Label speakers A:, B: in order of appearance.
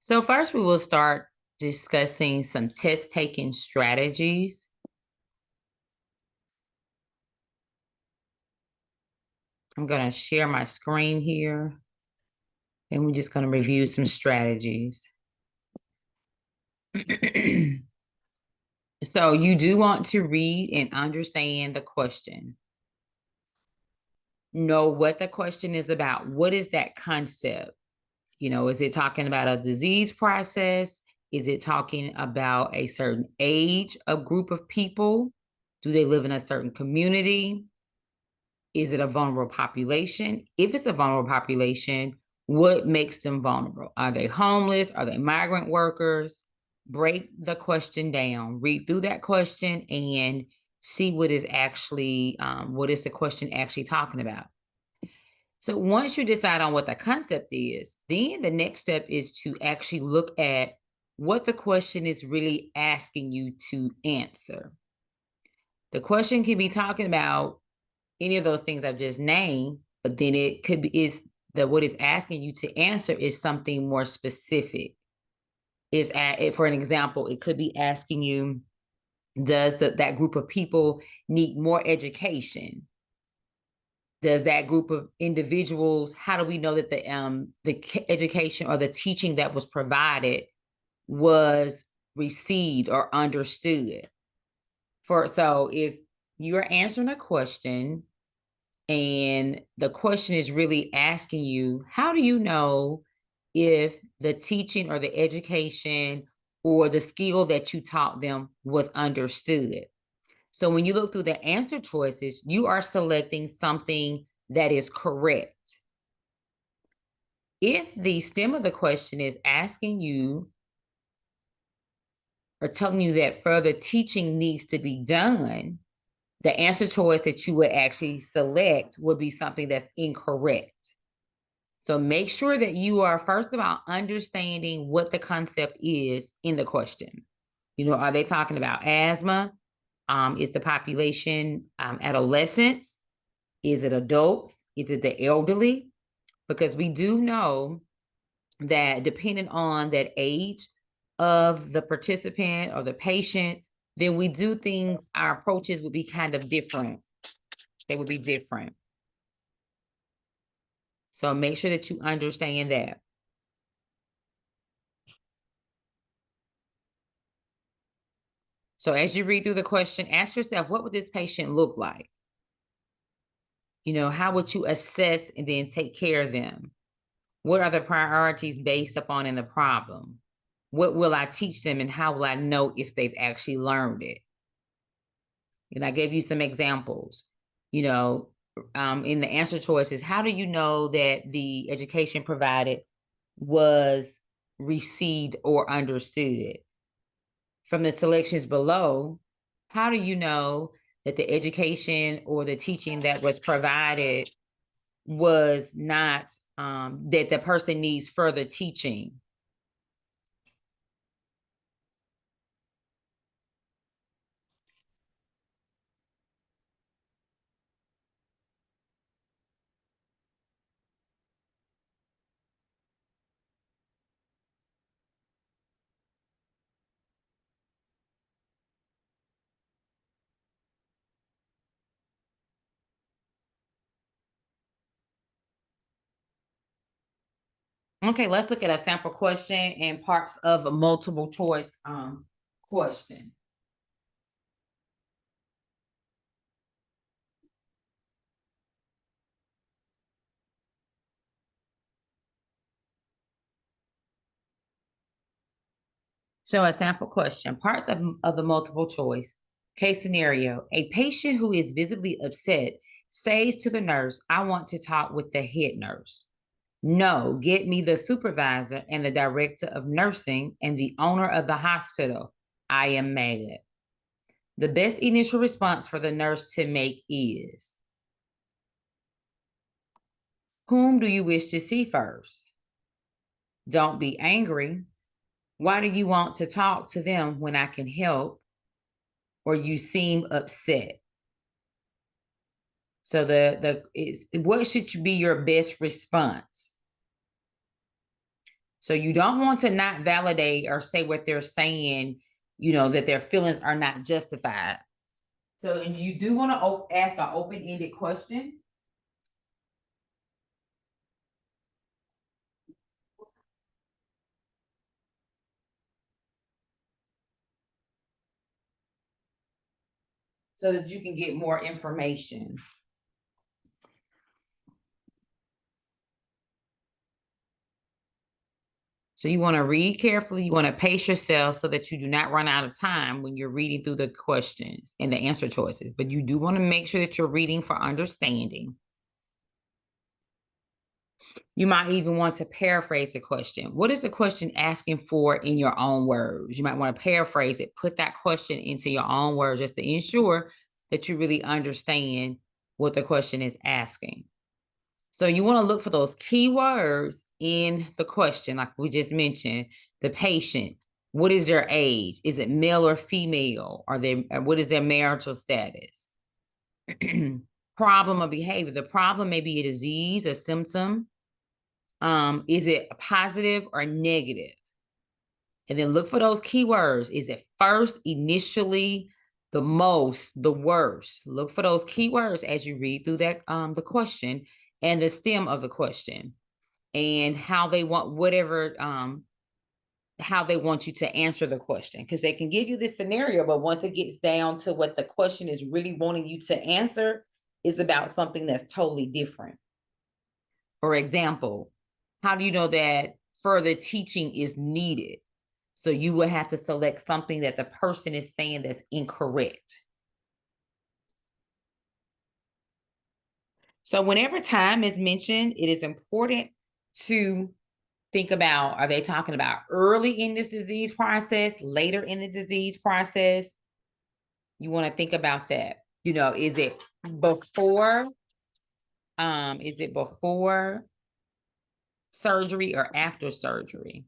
A: So first we will start discussing some test-taking strategies. I'm going to share my screen here, and we're just going to review some strategies. So you do want to read and understand the question. Know what the question is about. What is that concept? You know, is it talking about a disease process? Is it talking about a certain age, a group of people? Do they live in a certain community? Is it a vulnerable population? If it's a vulnerable population, what makes them vulnerable? Are they homeless? Are they migrant workers? Break the question down, read through that question and see what is actually, what is the question actually talking about. So once you decide on what the concept is, then the next step is to actually look at what the question is really asking you to answer. The question can be talking about any of those things I've just named, but then it could be what it's asking you to answer is something more specific. For an example, it could be asking you, does that group of people need more education? Does that group of individuals, how do we know that the education or the teaching that was provided was received or understood? So if you're answering a question and the question is really asking you, how do you know if the teaching or the education or the skill that you taught them was understood? So when you look through the answer choices, you are selecting something that is correct. If the stem of the question is asking you or telling you that further teaching needs to be done, the answer choice that you would actually select would be something that's incorrect. So make sure that you are, first of all, understanding what the concept is in the question. You know, are they talking about asthma? Is the population adolescents? Is it adults? Is it the elderly? Because we do know that depending on that age of the participant or the patient, then we do things, our approaches would be kind of different. They would be different. So make sure that you understand that. So as you read through the question, ask yourself, what would this patient look like? You know, how would you assess and then take care of them? What are the priorities based upon in the problem? What will I teach them and how will I know if they've actually learned it? And I gave you some examples, you know, in the answer choices. How do you know that the education provided was received or understood? From the selections below, how do you know that the education or the teaching that was provided was not, that the person needs further teaching? Okay, let's look at a sample question and parts of a multiple choice question. So a sample question, parts of the multiple choice. Case scenario, a patient who is visibly upset says to the nurse, I want to talk with the head nurse. No, get me the supervisor and the director of nursing and the owner of the hospital. I am mad. The best initial response for the nurse to make is, whom do you wish to see first? Don't be angry. Why do you want to talk to them when I can help? Or you seem upset. So what should be your best response? So you don't want to not validate or say what they're saying, that their feelings are not justified. So you do want to ask an open-ended question. So that you can get more information. So you want to read carefully. You want to pace yourself so that you do not run out of time when you're reading through the questions and the answer choices. But you do want to make sure that you're reading for understanding. You might even want to paraphrase the question. What is the question asking for in your own words? You might want to paraphrase it, put that question into your own words just to ensure that you really understand what the question is asking. So you want to look for those keywords in the question, like we just mentioned, the patient. What is their age? Is it male or female? What is their marital status? Problem or behavior. The problem may be a disease, a symptom. Is it positive or negative? And then look for those keywords. Is it first, initially, the most, the worst? Look for those keywords as you read through that the question and the stem of the question and how they want how they want you to answer the question, because they can give you this scenario, but once it gets down to what the question is really wanting you to answer, is about something that's totally different. For example, how do you know that further teaching is needed? So you will have to select something that the person is saying that's incorrect. So whenever time is mentioned, it is important to think about, are they talking about early in this disease process, later in the disease process? You want to think about that. Is it before surgery or after surgery?